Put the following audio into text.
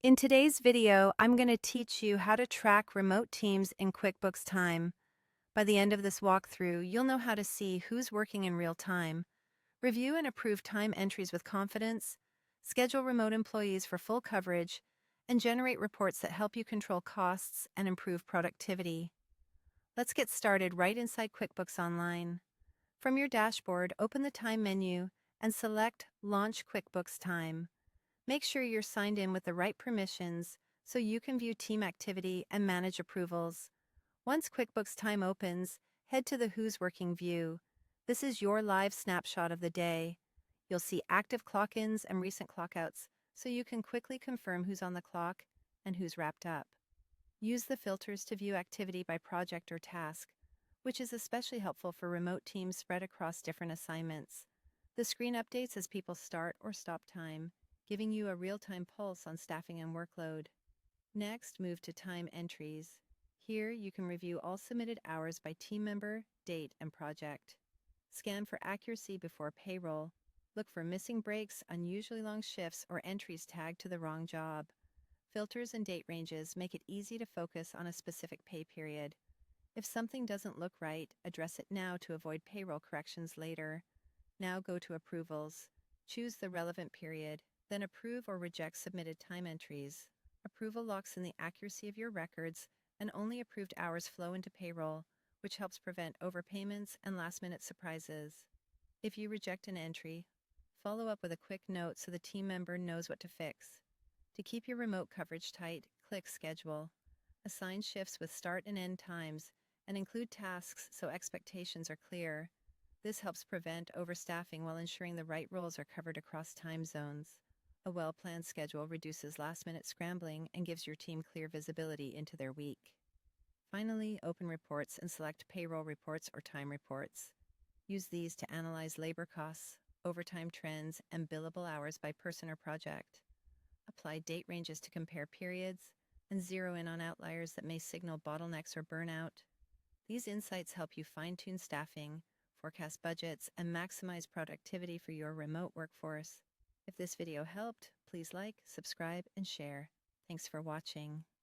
In today's video, I'm going to teach you how to track remote teams in QuickBooks Time. By the end of this walkthrough, you'll know how to see who's working in real time, review and approve time entries with confidence, schedule remote employees for full coverage, and generate reports that help you control costs and improve productivity. Let's get started right inside QuickBooks Online. From your dashboard, open the Time menu and select Launch QuickBooks Time. Make sure you're signed in with the right permissions so you can view team activity and manage approvals. Once QuickBooks Time opens, head to the Who's Working view. This is your live snapshot of the day. You'll see active clock-ins and recent clock-outs, so you can quickly confirm who's on the clock and who's wrapped up. Use the filters to view activity by project or task, which is especially helpful for remote teams spread across different assignments. The screen updates as people start or stop time, giving you a real-time pulse on staffing and workload. Next, move to Time Entries. Here, you can review all submitted hours by team member, date, and project. Scan for accuracy before payroll. Look for missing breaks, unusually long shifts, or entries tagged to the wrong job. Filters and date ranges make it easy to focus on a specific pay period. If something doesn't look right, address it now to avoid payroll corrections later. Now go to Approvals. Choose the relevant period, then approve or reject submitted time entries. Approval locks in the accuracy of your records, and only approved hours flow into payroll, which helps prevent overpayments and last-minute surprises. If you reject an entry, follow up with a quick note so the team member knows what to fix. To keep your remote coverage tight, click Schedule. Assign shifts with start and end times, and include tasks so expectations are clear. This helps prevent overstaffing while ensuring the right roles are covered across time zones. A well-planned schedule reduces last-minute scrambling and gives your team clear visibility into their week. Finally, open reports and select payroll reports or time reports. Use these to analyze labor costs, overtime trends, and billable hours by person or project. Apply date ranges to compare periods, and zero in on outliers that may signal bottlenecks or burnout. These insights help you fine-tune staffing, forecast budgets, and maximize productivity for your remote workforce. If this video helped, please like, subscribe, and share. Thanks for watching.